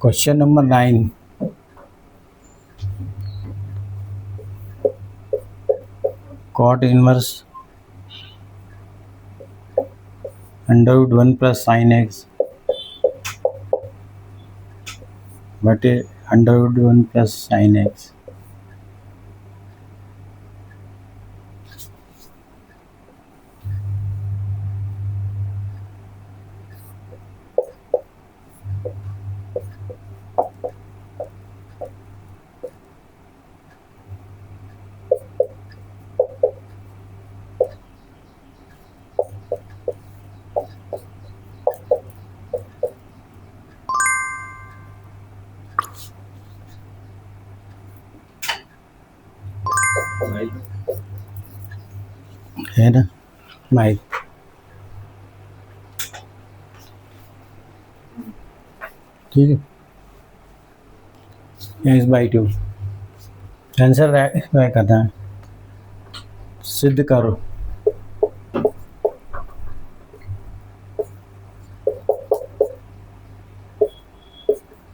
Question number 9, cot inverse under root 1 plus sine x बटे under root 1 plus sine x. है ना mic? ठीक है, x/2 आंसर क्या कहता है, सिद्ध करो।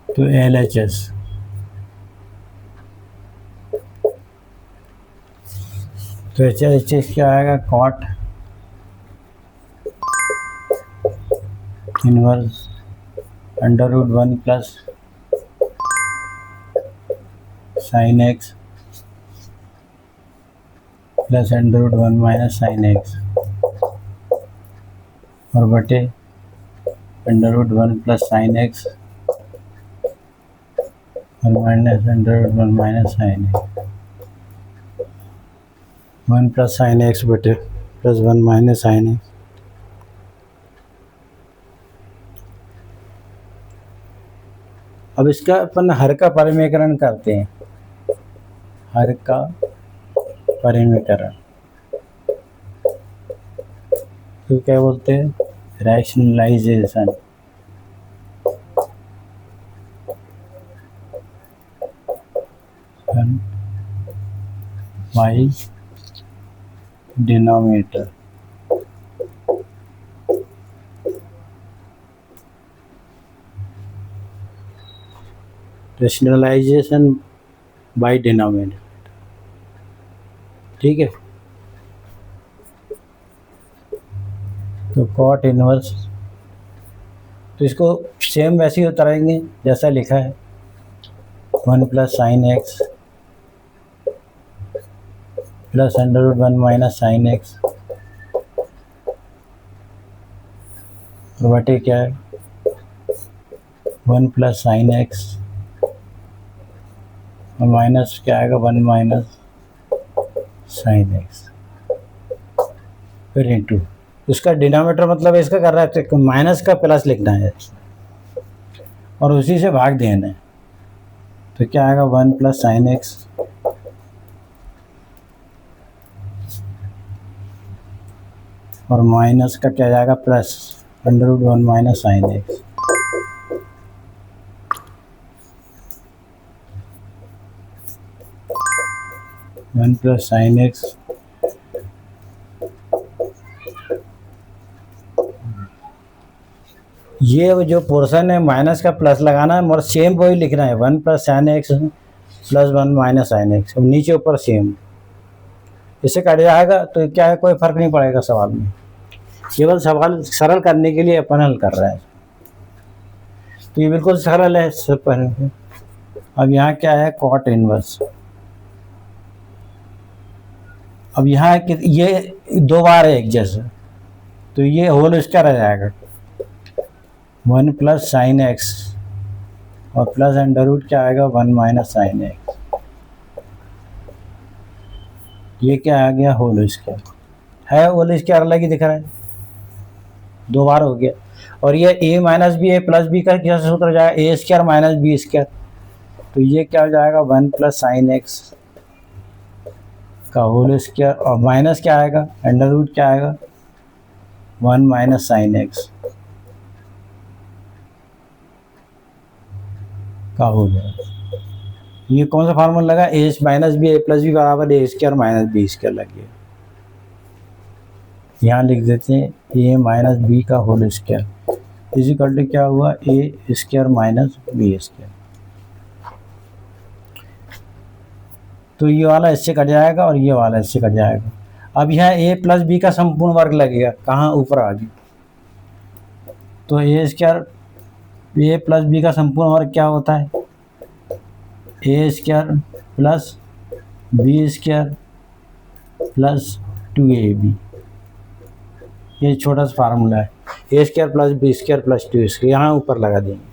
तो LHS तो HHS क्या आएगा, cot inverse under root 1 plus sine x plus under root 1 minus sine x और बटे under root 1 plus sine x और minus under root 1 minus sine x, 1 plus sine x बटे प्लस 1 माइनस साइन एक्स। अब इसका अपन हर का परिमेयकरण करते हैं, हर का परिमेयकरण तो क्या बोलते हैं, rationalisation. By denominator, rationalisation by denominator. ठीक है, तो कॉट इनवर्स, तो इसको सेम वैसे ही उतारेंगे जैसा लिखा है, 1 plus sine x plus under root 1 minus sine x और बटे क्या है 1 प्लस साइन एक्स और माइनस क्या आएगा 1 माइनस साइन एक्स फिर इंटू, उसका डिनोमिनेटर मतलब इसका कर रहा है तो माइनस का प्लस लिखना है और उसी से भाग देना है, तो क्या आएगा 1 प्लस साइन एक्स और माइनस का क्या जाएगा plus under root 1 minus sine x. One plus sine x ये जो पोर्शन है माइनस का प्लस लगाना है और सेम वही लिखना है, 1 plus sine x plus 1 minus sine x, नीचे ऊपर सेम, इससे कट जाएगा तो क्या है, कोई फर्क नहीं पड़ेगा सवाल में, केवल सवाल सरल करने के लिए अपन हल कर रहा है। तो ये बिल्कुल सरल है सब पहले। अब यहाँ क्या है, कॉट इनवर्स। अब यहाँ ये 2 बार है एक जैसा, तो ये होल स्क्वायर आ जाएगा 1 प्लस साइन एक्स और प्लस अंडर रूट क्या आएगा 1 माइनस साइन एक्स, ये क्या आ गया होल स्क्वायर है, होल स्क्वायर अलग ही दिख रहा है, 2 बार हो गया। और ये a minus b a plus b का क्या सूत्र हो जाएगा, a square minus b square, तो ये क्या हो जाएगा 1 प्लस साइन एक्स का होल स्क्वायर और माइनस क्या आएगा अंडर रूट क्या आएगा 1 माइनस साइन एक्स का हो जाएगा। ये कौन सा फार्मूला लगा, a minus b a plus b बराबर a square minus b square लग गया। यहाँ लिख देते हैं ए माइनस बी का whole square, is equal to क्या हुआ, a square minus b square. तो ये वाला इससे कट जाएगा और ये वाला इससे कट जाएगा। अब यहाँ ए प्लस बी का संपूर्ण वर्ग लगेगा, कहाँ, ऊपर आ गया। तो a square, a plus b का संपूर्ण वर्ग क्या होता है, a square plus b square plus 2ab। ये छोटा सा फार्मूला है, a square plus b square plus 2 square, यहाँ ऊपर लगा देंगे।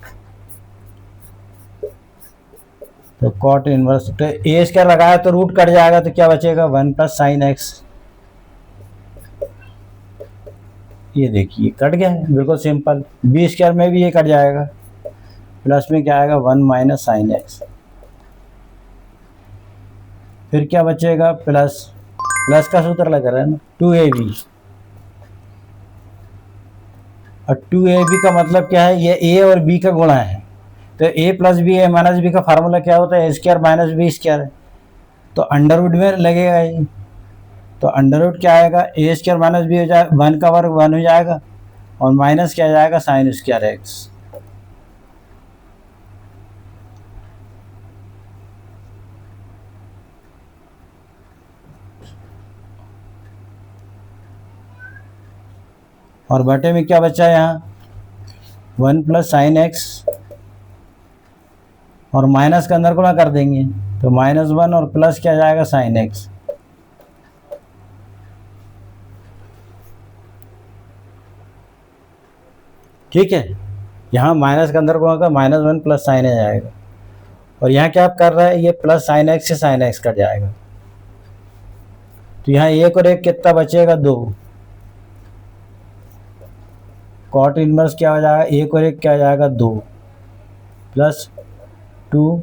तो कॉट इनवर्स, तो ए स्क्वायर लगाया तो रूट कट जाएगा, तो क्या बचेगा, 1 प्लस साइन एक्स। ये देखिए कट गया है, बिल्कुल सिंपल। बी स्क्वायर में भी ये कट जाएगा, प्लस में क्या आएगा, 1 माइनस साइन एक्स। फिर क्या बचेगा, प्लस, प्लस का सूत्र लग रहा है ना, 2ab। और 2ab का मतलब क्या है, ये ए और बी का गुणा है। तो ए प्लस बी, ए माइनस बी का फार्मूला क्या होता है, a square minus b square है। तो अंडरवुड में लगेगा ये, तो अंडरवुड क्या आएगा, ए स्क्वायर माइनस बी हो जाएगा, 1 का वर्ग 1 हो जाएगा, और माइनस क्या जाएगा, साइन स्क्वायर एक्स। और बटे में क्या बचा है यहाँ, 1 प्लस साइन एक्स, और माइनस का अंदर गुणा कर देंगे, तो -1 और प्लस क्या जाएगा, साइन एक्स। ठीक है, यहाँ माइनस का अंदर गुणा कर -1 प्लस साइन आ जाएगा, और यहाँ क्या कर रहा है, ये प्लस साइन एक्स से साइन एक्स कट जाएगा। तो यहाँ एक और एक कितना बचेगा, 2। कॉट इनवर्स क्या हो जाएगा, एक और एक क्या हो जाएगा, 2 प्लस 2,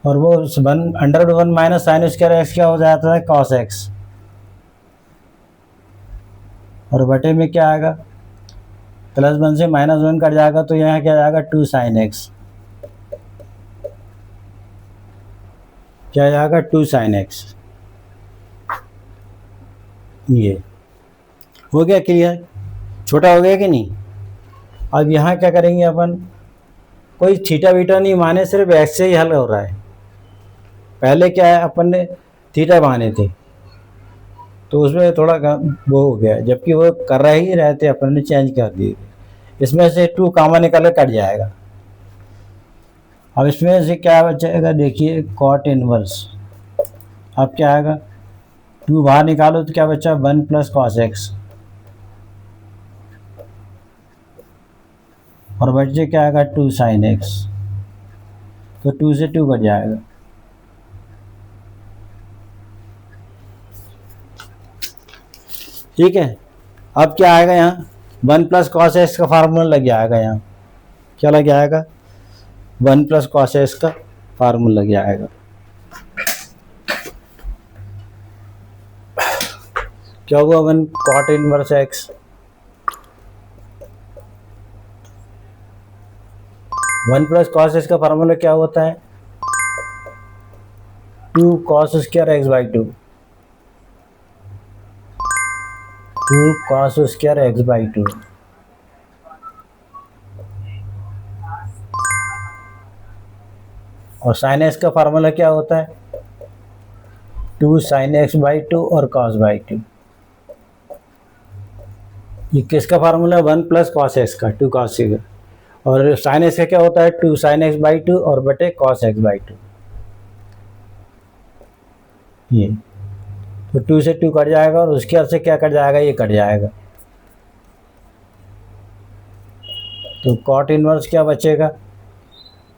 और वो 1 माइनस साइन स्क्वायर एक्स क्या हो जाता है, कॉस एक्स। और बटे में क्या आएगा, +1 से -1 कट जाएगा, तो यहाँ क्या जाएगा, 2 साइन एक्स। क्या जाएगा, 2 साइन एक्स। ये हो गया क्लियर, छोटा हो गया कि नहीं। अब यहाँ क्या करेंगे अपन, कोई थीटा वीटा नहीं माने, सिर्फ एक्स से ही हल हो रहा है। पहले क्या है, अपन ने थीटा माने थे, तो उसमें थोड़ा वो हो गया, जबकि वो कर रहे ही रहते, अपन ने चेंज कर दिए। इसमें से 2 कॉमन निकाले, कट जाएगा। अब इसमें से क्या बचेगा, देखिए कॉट इनवर्स। अब क्या आएगा, 2 बाहर निकालो तो क्या बचा, 1 प्लस कॉस एक्स, और बच्चे क्या आएगा, 2 साइन एक्स। तो 2 से 2 कट जाएगा। ठीक है, अब क्या आएगा, यहाँ 1 प्लस कॉस एक्स का फार्मूला लग जाएगा। यहाँ क्या लग जाएगा, 1 प्लस कॉस एक्स का फार्मूला लग जाएगा। क्या हुआ, 1 cot inverse x, 1 plus cos x का फार्मूला क्या होता है, 2 cos square x by 2, 2 cos square x by 2। और साइन एक्स का फार्मूला क्या होता है, 2 साइन एक्स बाई 2 और कॉस बाई 2। ये किसका फार्मूला है, 1 प्लस कॉस एक्स का, 2 कॉस एक्स। और साइन एक्स का क्या होता है, 2 साइन एक्स बाई 2 और बटे कॉस एक्स बाई 2। ये तो 2 से 2 कट जाएगा, और उसके अर्थ से क्या कट जाएगा, ये कट जाएगा। तो कॉट इनवर्स क्या बचेगा,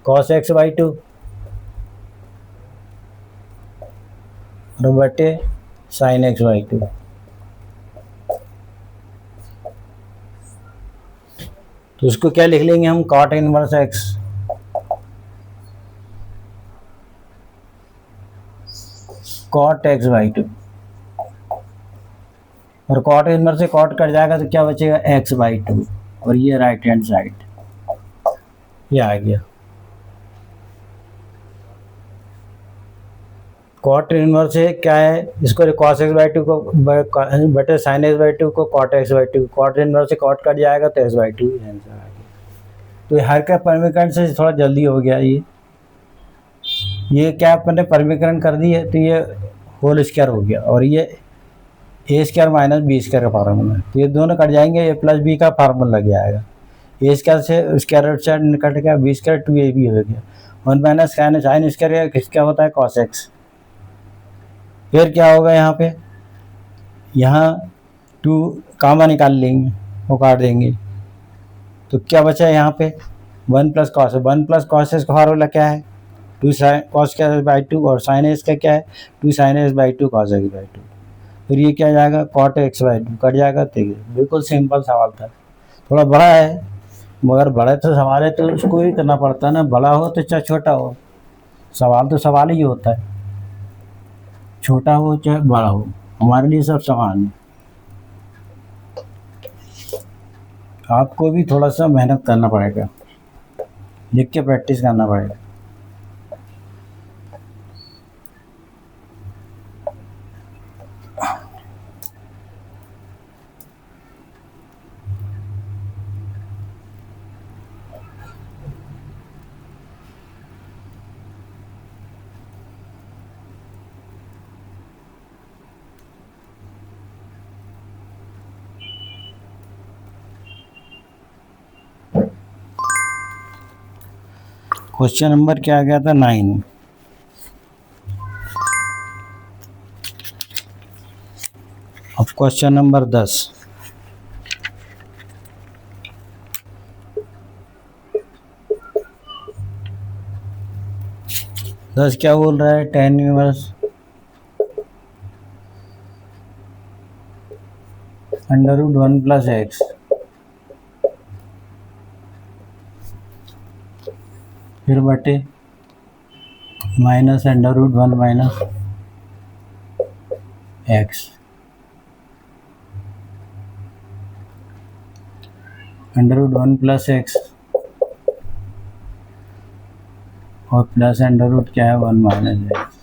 कॉस एक्स बाई 2 और बटे साइन एक्स बाई 2। तो उसको क्या लिख लेंगे हम, cot inverse x, cot x by 2, और कॉट इनवर्स से कॉट कट जाएगा, तो क्या बचेगा, एक्स बाई 2, और ये राइट हैंड साइड ये आ गया। कॉट इनवर्स है क्या है, इसको cos x बाई टू को बटे sin x बाई टू को cot x by two, cot inverse से कॉट कट जाएगा तो x बाई टू आंसर आ गया। तो हर का समीकरण से थोड़ा जल्दी हो गया। ये क्या अपन ने समीकरण कर दी है, तो ये होल स्क्वायर हो गया और ये a square minus b square का फार्मूला है, तो ये दोनों कट जाएंगे, ए प्लस बी का फार्मूला लग जाएगा। ए स्क्वायर से स्क्वायर साइड कट गया, b square two a b हो गया, 1 माइनस साइन स्क्वायर क्या होता है cos x। फिर क्या होगा यहाँ पे, यहाँ 2 कामा निकाल लेंगे, वो काट देंगे, तो क्या बचा यहाँ पे 1 प्लस कॉस एक्स का फार्मूला क्या है 2 sine cos x by two, और साइन एक्स का क्या है 2 sine x by two cos x by two. फिर ये क्या जाएगा cot x by two cut जाएगा। देखिए बिल्कुल सिंपल सवाल था, थोड़ा बड़ा है मगर बड़ा तो सवाल है तो उसको ही करना पड़ता है ना, बड़ा हो तो चाहे छोटा हो, सवाल तो सवाल ही होता है, छोटा हो चाहे बड़ा हो, हमारे लिए सब समान है। आपको भी थोड़ा सा मेहनत करना पड़ेगा, लिख के प्रैक्टिस करना पड़ेगा। क्वेश्चन नंबर क्या आ गया था 9। अब क्वेश्चन नंबर 10। क्या बोल रहा है, tan इनवर्स √1 प्लस एक्स फिर बटे minus √1 minus x √1 plus x और प्लस √ क्या है 1 माइनस एक्स।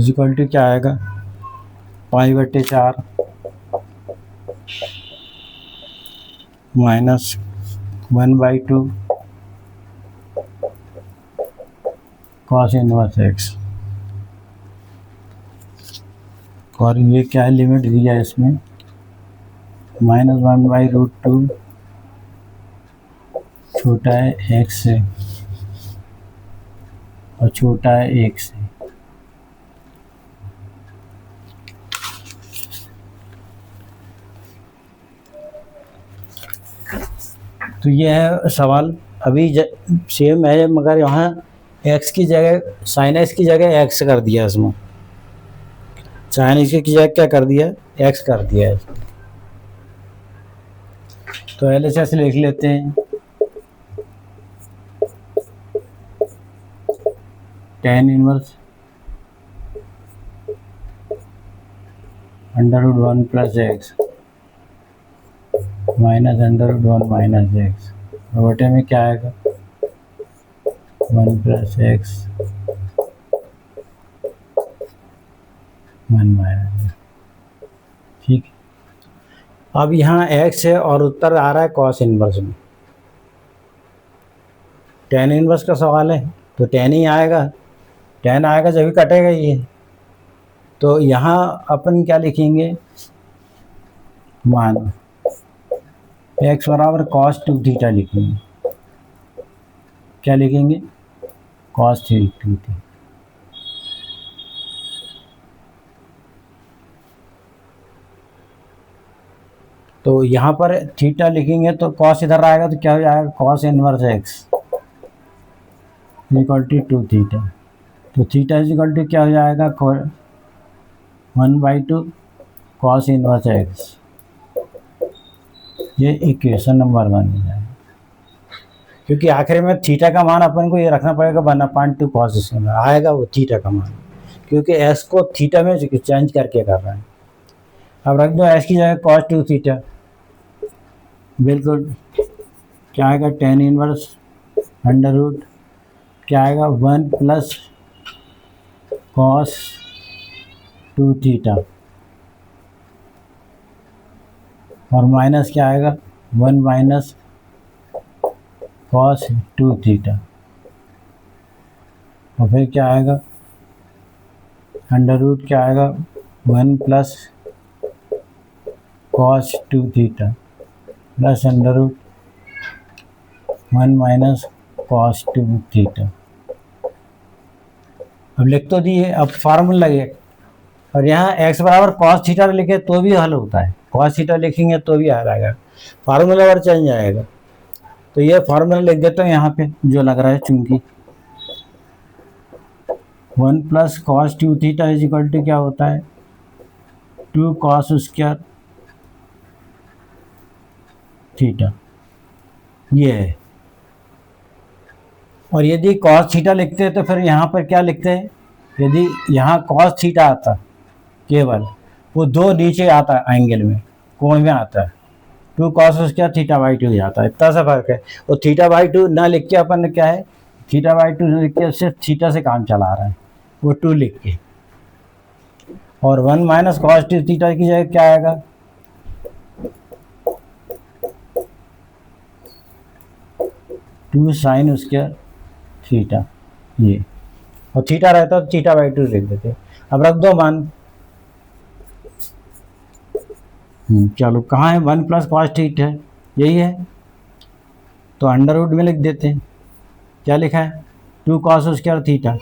इक्वल टू क्या आएगा 5/4 माइनस 1/2 कॉस इनवर्स एक्स। और ये क्या है लिमिट दिया है इसमें -1/√2 छोटा है एक्स से और छोटा है 1 से। तो ये है सवाल, अभी सेम है मगर यहाँ एक्स की जगह साइन एक्स की जगह एक्स कर दिया, इसमें साइन एक्स की जगह क्या कर दिया एक्स कर दिया है। तो LHS लिख लेते हैं, tan inverse √1 plus x minus √1 minus x, बटे में क्या आएगा 1 प्लस एक्स 1 माइनस। ठीक है, अब यहाँ एक्स है और उत्तर आ रहा है कॉस इनवर्स में। tan इनवर्स का सवाल है तो tan ही आएगा, tan आएगा जब भी कटेगा ये। तो यहाँ अपन क्या लिखेंगे मान x बराबर cos 2 थीटा लिखेंगे। क्या लिखेंगे cos 2 थीटा। तो यहाँ पर थीटा लिखेंगे तो cos इधर आएगा तो क्या हो जाएगा cos inverse x equal to 2 theta. तो थीटा इक्वल टू क्या हो जाएगा 1/2 cos इनवर्स x। ये इक्वेशन नंबर 1 हो जाएगा, क्योंकि आखिर में थीटा का मान अपन को ये रखना पड़ेगा 1/2 cos इसमें आएगा वो थीटा का मान, क्योंकि s को थीटा में चेंज करके कर रहे हैं। अब रख दो s की जगह cos 2 थीटा, बिल्कुल क्या आएगा tan इनवर्स अंडर रूट क्या आएगा 1 प्लस कॉस 2 थीटा और माइनस क्या आएगा 1 माइनस कॉस 2 थीटा और फिर क्या आएगा अंडर रूट क्या आएगा 1 plus cos 2 theta plus under root 1 minus cos 2 theta. अब लिख तो दिए, अब फार्मूला लगे और यहाँ x बराबर कॉस थीटा लिखे तो भी हल होता है, कॉस थीटा लिखेंगे तो भी हल आएगा, फार्मूला और चेंज आएगा। तो ये फार्मूला लिख देता हूँ यहाँ पे जो लग रहा है, चूंकि 1 plus cos 2 theta is equal to क्या होता है 2 कॉस स्क्वायर थीटा, ये है। और यदि कॉस थीटा लिखते हैं तो फिर यहाँ पर क्या लिखते हैं, यदि यहाँ कॉस थीटा आता केवल वो 2 नीचे आता है एंगल में, कोण में आता है, 2 कॉस स्क्वायर थीटा बाई 2 जाता है, इतना सा फर्क है। और थीटा बाई 2 ना लिख के अपन ने क्या है थीटा बाई 2 लिख के सिर्फ थीटा से काम चला रहा है, वो 2 लिख के। और 1 माइनस कॉस 2 थीटा की जगह क्या आएगा 2 साइन स्क्वायर थीटा, ये। और थीटा रहता तो थीटा बाई 2 लिख देते। अब रख दो मान, चलो कहाँ है 1 प्लस कॉस थीटा है, यही है, तो अंडर रूट में लिख देते हैं। क्या लिखा है 2 कॉस स्क्वायर थीटा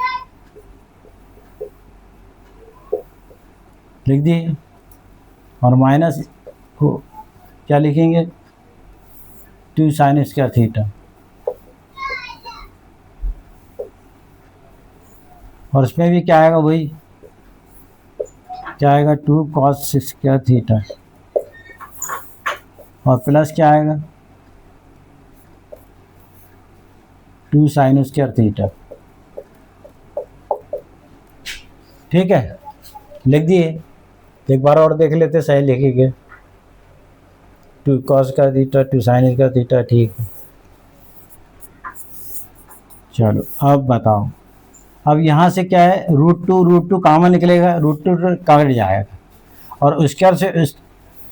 लिख दिए, और माइनस को क्या लिखेंगे 2 साइन स्क्वायर थीटा, और इसमें भी क्या आएगा वही, क्या आएगा 2 कॉस स्क्वायर थीटा और प्लस क्या आएगा 2 साइन स्क्वायर थीटा। ठीक है, लिख दिए, एक बार और देख लेते सही लिखेंगे, 2 कॉस का थीटा 2 साइन का थीटा, ठीक है। चलो अब बताओ, अब यहाँ से क्या है रूट टू कामन निकलेगा, रूट टू कट जाएगा और उसके से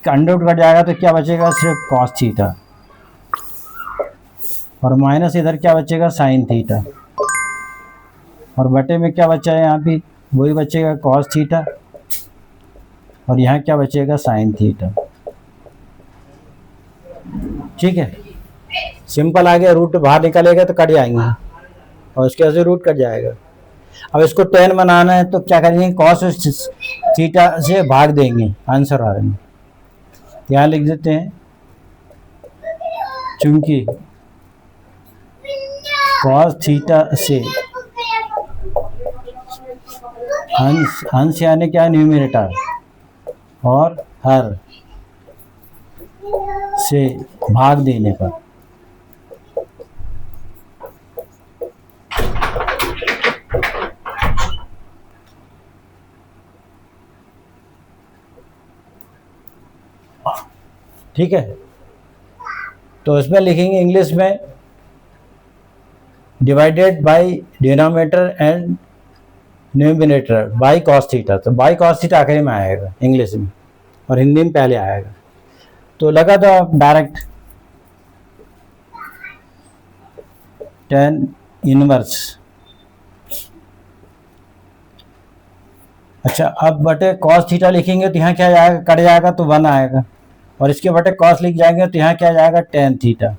अंडर रूट कट जाएगा तो क्या बचेगा सिर्फ कॉस थीटा, और माइनस इधर क्या बचेगा साइन थीटा, और बटे में क्या बचा है यहाँ भी वही बचेगा कॉस थीटा, और यहाँ क्या बचेगा साइन थीटा। ठीक है, सिंपल आ गया, रूट बाहर निकलेगा तो कट जाएंगे और इसके वजह से रूट कट जाएगा। अब इसको टेन बनाना है तो क्या करेंगे कॉस थीटा से भाग देंगे आंसर आ रहे हैं, यहाँ लिख देते हैं चूंकि कॉस थीटा से अंश यानी क्या न्यूमरेटर और हर से भाग देने पर ठीक है, तो इसमें लिखेंगे इंग्लिश में divided by denominator and numerator by cos theta, तो बाय कॉस थीटा आखिरी में आएगा इंग्लिश में और हिंदी में पहले आएगा। तो लगा तो डायरेक्ट tan इनवर्स, अच्छा अब बटे कॉस थीटा लिखेंगे तो यहाँ क्या जाएगा कट जाएगा तो 1 आएगा, और इसके बटे कॉस लिख जाएंगे तो यहाँ क्या जाएगा tan थीटा,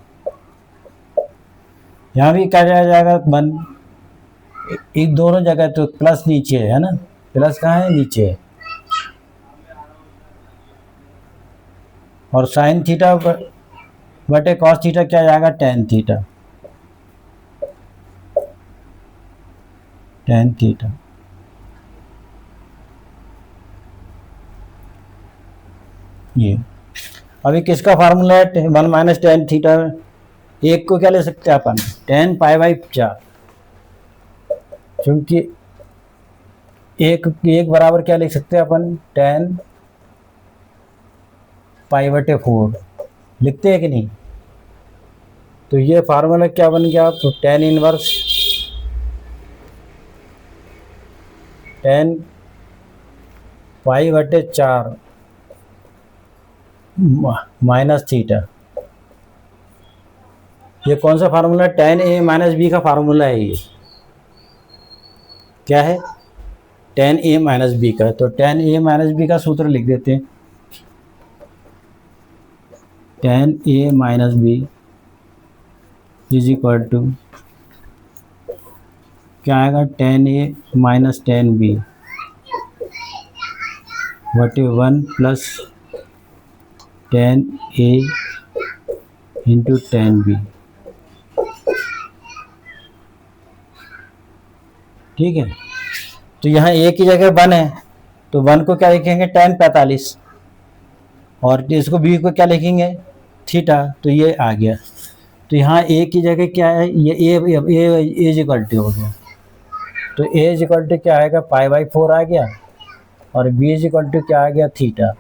यहाँ भी क्या जाएगा 1, एक दोनों जगह तो प्लस नीचे है ना, प्लस कहाँ है नीचे है, और साइन थीटा बटे कॉस थीटा क्या जाएगा tan थीटा, tan थीटा। ये अभी किसका फार्मूला है 1 माइनस tan थीटा, एक को क्या ले सकते हैं अपन tan पाई बाई 4, क्योंकि एक बराबर क्या लिख सकते हैं अपन tan पाई बटे 4 लिखते हैं कि नहीं, तो ये फार्मूला क्या बन गया, तो टेन इनवर्स टेन पाई बटे 4 माइनस थीटा। ये कौन सा formula, ten a minus b का फार्मूला है। ये क्या है, टेन ए माइनस बी का। तो टेन ए माइनस बी का सूत्र लिख देते हैं, tan a minus b is equal to क्या आएगा, tan a minus tan b बटे 1 plus tan a into tan b. ठीक है, तो यहाँ ए की जगह 1 है, तो 1 को क्या लिखेंगे, टेन 45, और इसको बी को क्या लिखेंगे, थीटा। तो ये आ गया। तो यहाँ ए की जगह क्या है, ये ए इज इक्वल टू हो गया। तो ए इज इक्वल टू क्या आएगा, पाई बाई 4 आ गया, और बी इज इक्वल टू क्या आ गया, थीटा।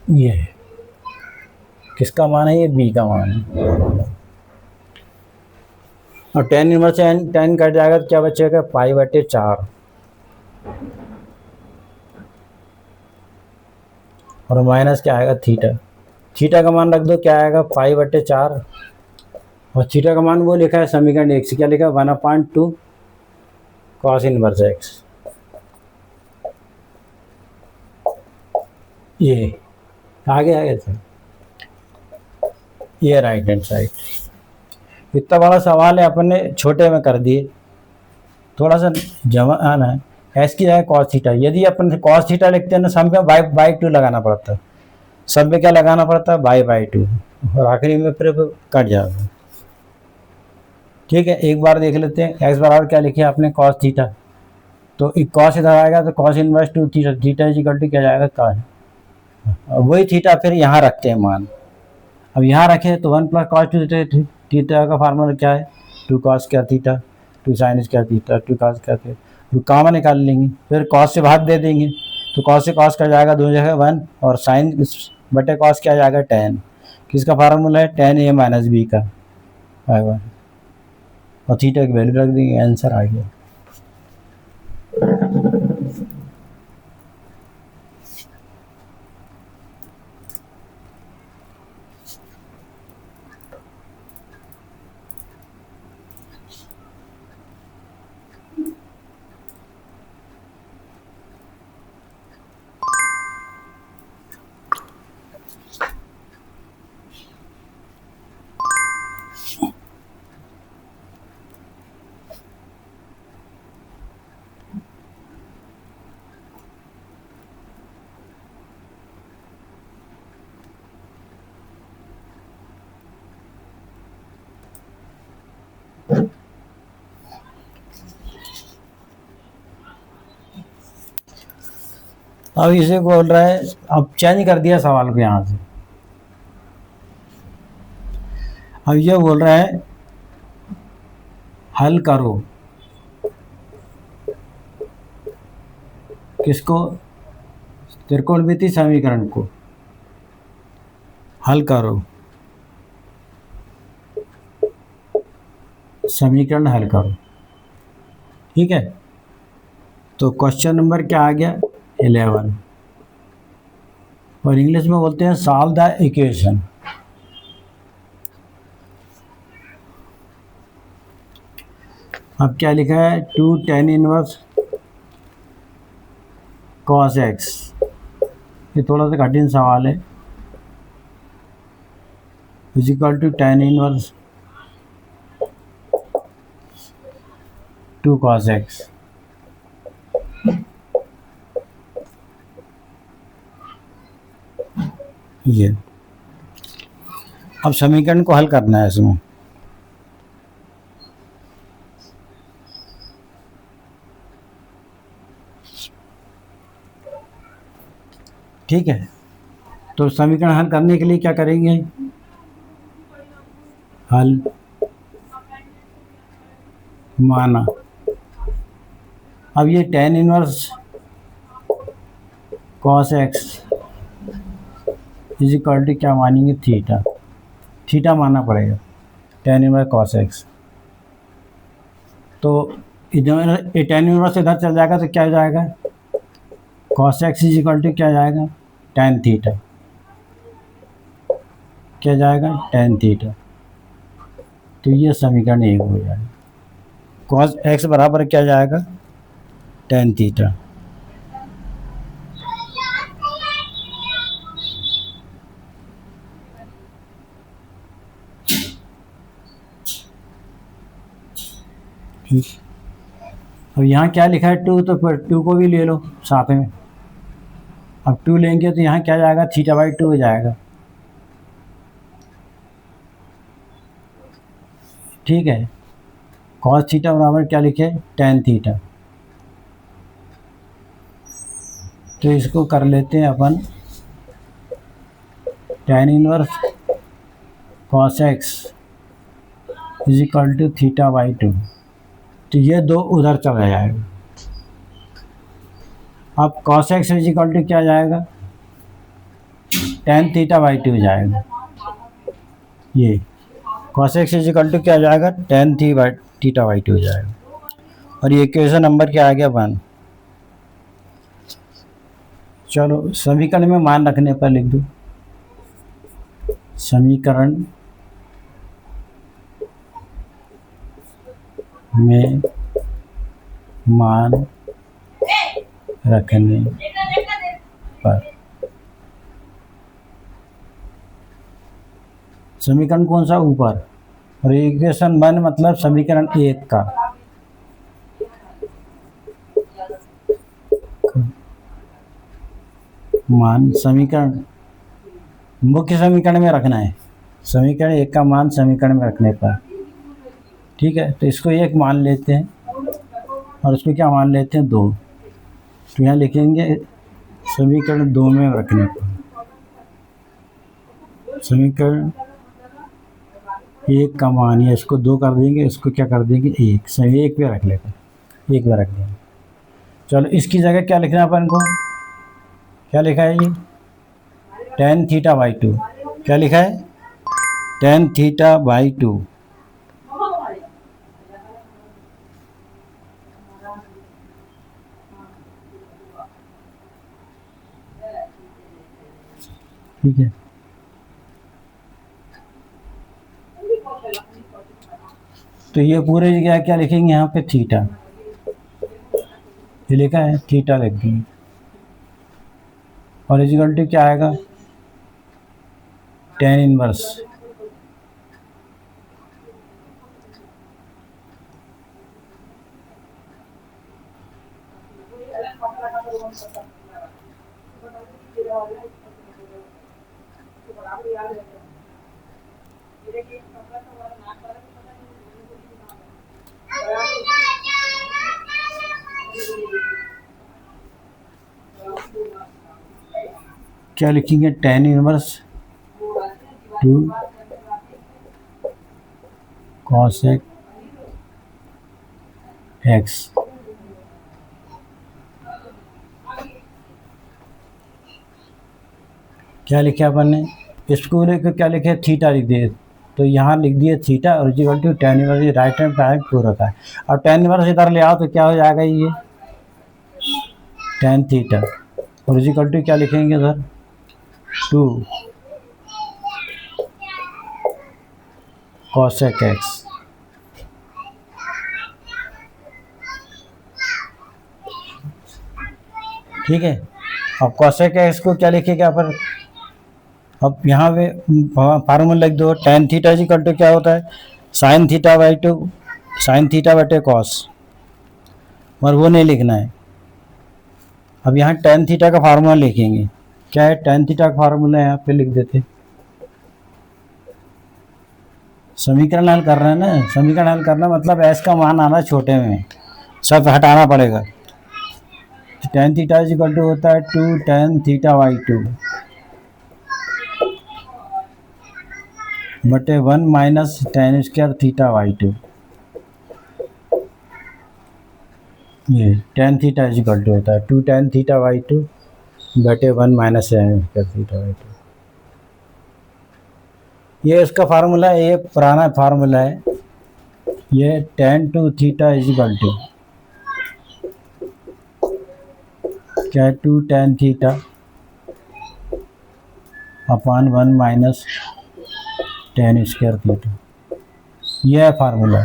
ये है, किसका मान है, ये बी का मान है। और टेन इनवर्स टेन कट जाएगा तो क्या बचेगा, पाई बटे 4, और माइनस क्या आएगा, थीटा। थीटा का मान रख दो, क्या आएगा, पाई बटे 4, और थीटा का मान वो लिखा है समीकरण एक से, क्या लिखा है, 1/2 कॉस इनवर्स एक्स। ये आगे सर, ये राइट हैंड साइड। इतना बड़ा सवाल है, अपन ने छोटे में कर दिए, थोड़ा सा जमा आना है। एस की जगह कॉस थीटा, यदि अपन कॉस थीटा लिखते हैं ना, सब में बाई 2 लगाना पड़ता है, सब में क्या लगाना पड़ता है, बाई 2, और आखिरी में फिर कट जाएगा। ठीक है, एक बार देख लेते हैं, एक्स बराबर क्या लिखे आपने, कॉस थीटा। तो एक कॉस इधर आएगा तो cos inverse 2 theta, theta is equal to क्या जाएगा, कॉस। वही थीटा फिर यहाँ रखते हैं मान। अब यहाँ रखे तो 1 प्लस कॉस 2 थीटा का फार्मूला क्या है, 2 कॉस क्या थीटा, 2 साइन क्या थीटा, 2 कॉस क्या थीटा, तो कामा निकाल लेंगे, फिर कॉस से भाग दे देंगे, तो कॉस से कॉस का जाएगा 2 जगह 1, और साइन बटे कॉस क्या जाएगा, टेन। किसका फार्मूला है, टेन ए माइनस बी का, और थीटा की वैल्यू रख देंगे, आंसर आ गया। अब इसे बोल रहा है, अब चेंज कर दिया सवाल को यहाँ से। अब ये बोल रहा है हल करो, किसको, त्रिकोणमिति समीकरण को हल करो, समीकरण हल करो। ठीक है, तो क्वेश्चन नंबर क्या आ गया, 11, और इंग्लिश में बोलते हैं सॉल्व द इक्वेशन। अब क्या लिखा है, 2 tan इनवर्स cos x, ये थोड़ा सा कठिन सवाल है, is equal to tan inverse 2 cos x। ये अब समीकरण को हल करना है इसमें। ठीक है, तो समीकरण हल करने के लिए क्या करेंगे, हल माना। अब ये tan inverse cos x is equal to क्या मानेंगे, थीटा। थीटा मानना पड़ेगा, tan इनवर्स cos x। तो इधर tan इनवर्स इधर चल जाएगा तो क्या हो जाएगा, cos x is equal to क्या जाएगा, tan थीटा। क्या जाएगा, tan थीटा। तो ये समीकरण 1 हो जाएगा। cos x बराबर क्या जाएगा, tan थीटा। अब यहाँ क्या लिखा है 2, तो फिर 2 को भी ले लो साथ में। अब 2 लेंगे तो यहाँ क्या जाएगा, θ/2 हो जाएगा। ठीक है, cos थीटा बराबर क्या लिखे, tan थीटा। तो इसको कर लेते हैं अपन, tan inverse cos x is equal to θ/2। तो ये 2 उधर चला जाएगा। अब cos x is equal to क्या जाएगा, tan θ/2 जाएगा। ये cos x is equal to क्या जाएगा, tan θ/2 जाएगा। और ये इक्वेशन नंबर क्या आ गया, 1। चलो समीकरण में मान रखने पर लिख दो, समीकरण में मान रखने पर। समीकरण कौन सा, ऊपर। और इक्वेशन 1 मतलब समीकरण 1 का मान समीकरण, मुख्य समीकरण में रखना है। समीकरण 1 का मान समीकरण में रखने पर। ठीक है, तो इसको 1 मान लेते हैं और इसको क्या मान लेते हैं, 2। तो यहाँ लिखेंगे समीकरण 2 में रखने पर। समीकरण 1 का मान, या इसको 2 कर देंगे, इसको क्या कर देंगे, 1। सही 1 पे रख लेते हैं, 1 पे रख देंगे। चलो इसकी जगह क्या लिखना है अपन को, क्या लिखा है ये, tan θ/2। क्या लिखा है, tan θ/2। ठीक है, तो ये पूरे जगह क्या लिखेंगे, यहाँ पे थीटा। ये लिखा है, थीटा लिख देंगे। और इक्वल टू क्या आएगा, tan इनवर्स। क्या लिखेंगे, tan इनवर्स 2 cos x। क्या लिखा अपन ने, इसको लेकर क्या लिखे, थीटा लिख दिए। तो यहाँ लिख दिए थीटा और equal to tan inverse, right hand side पूरा रखा है। और tan इनवर्स इधर ले आओ तो क्या हो जाएगा, ये tan थीटा। और इक्वल टू क्या लिखेंगे इधर, 2 cos x। ठीक है, अब cos x को क्या लिखेगा पर, अब यहाँ पे फार्मूला लिख दो, tan थीटा इक्वल टू क्या होता है, sin θ/2, sin θ/2 cos। और वो नहीं लिखना है। अब यहाँ tan थीटा का फार्मूला लिखेंगे। क्या है, tan थीटा का फार्मूला यहाँ पे लिख देते। समीकरण हल कर रहे हैं ना, समीकरण हल करना मतलब s का मान आना छोटे में, सब हटाना पड़ेगा। तो tan थीटा इक्वल टू होता है 2 tan θ/2 बटे 1 माइनस tan स्क्वायर θ/2। ये tan थीटा इक्वल टू होता है 2 tan θ/2 बटे 1 माइनस tan स्क्वायर θ/2। ये इसका फार्मूला है, ये पुराना फार्मूला है, ये tan two theta is equal to क्या है, 2 tan theta upon 1 minus tan square theta. यह है formula,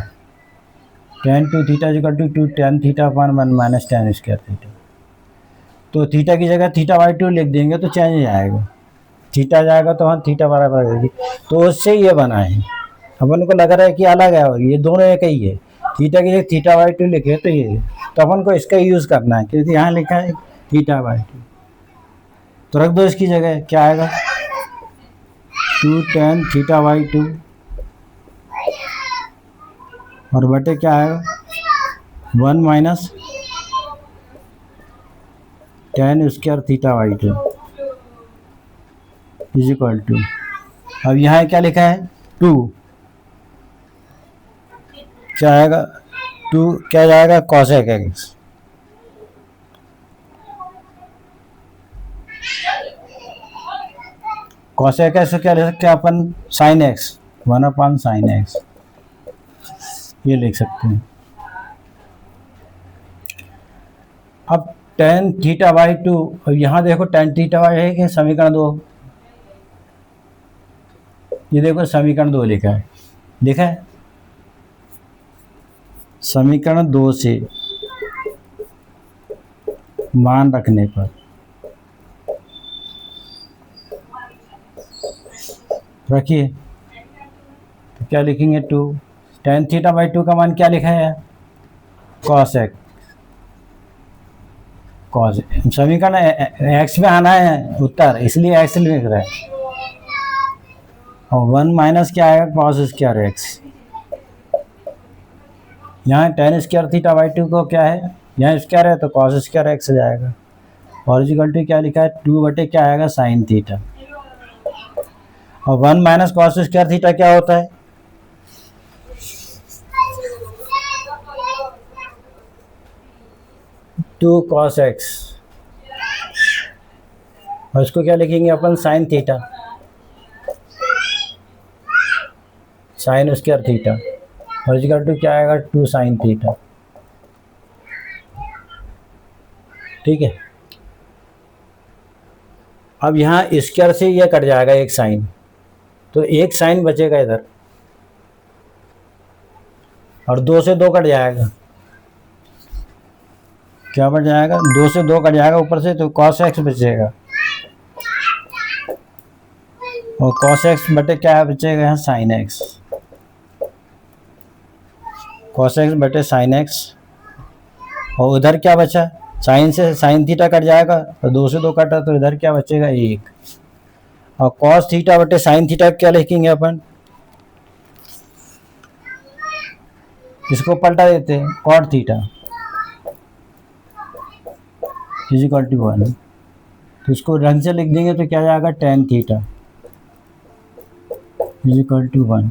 tan two theta is equal to 2 tan theta upon 1 minus tan square theta. तो थीटा की जगह थीटा बाई 2 लिख देंगे तो चेंज आएगा, थीटा जाएगा तो वहाँ थीटा बराबर आ जाएगी। तो उससे ये बना है, अपन को लग रहा है कि अलग है और ये दोनों एक ही है। थीटा की जगह थीटा बाई 2 लिखे तो ये, तो अपन को इसका यूज़ करना है क्योंकि यहाँ लिखा है थीटा बाई 2। तो रख दो इसकी जगह, क्या आएगा 2 tan थीटा बाई 2 और बटे क्या आएगा 1 minus tan square theta by 2 is equal to, अब यहाँ क्या लिखा है 2, क्या आएगा 2, क्या जाएगा cosec x, cosec x क्या लिख सकते हैं अपन sin x, 1 upon sin x, ये लिख सकते हैं। अब tan थीटा बाई 2, अब यहाँ देखो tan थीटा बाई है कि समीकरण 2, ये देखो समीकरण 2 लिखा है, लिखा है समीकरण 2 से मान रखने पर रखिए तो क्या लिखेंगे 2 tan थीटा बाई 2 का मान क्या लिखा है cosec, समीकरण x में आना है उत्तर, इसलिए x लिख रहा है, और 1 माइनस क्या आएगा cos स्क्वायर x। यहाँ tan स्क्वायर थीटा बाई 2 को क्या है, यहाँ स्क्वायर है तो cos स्क्वायर x जाएगा, और इक्वल टू क्या लिखा है 2 बटे क्या आएगा साइन थीटा, और 1 माइनस cos स्क्वायर थीटा क्या होता है, टू cos x, और इसको क्या लिखेंगे अपन sine theta, sine square theta, और इक्वल टू क्या आएगा 2 साइन थीटा। ठीक है, अब यहाँ स्क्वायर से यह कट जाएगा एक साइन, तो एक साइन बचेगा इधर, और 2 से 2 कट जाएगा, क्या बच जाएगा 2 से 2 कट जाएगा ऊपर से, तो cos x बचेगा, और cos x बटे क्या बचेगा यहाँ sin x, cos x बटे sin x, और उधर क्या बचा साइन से साइन थीटा कट जाएगा, तो 2 से 2 कटा तो इधर क्या बचेगा 1, और cos थीटा बटे sin थीटा क्या लिखेंगे अपन, इसको पलटा देते हैं cot theta is equal to 1, तो इसको ढंग से लिख देंगे तो क्या जाएगा tan theta is equal to 1।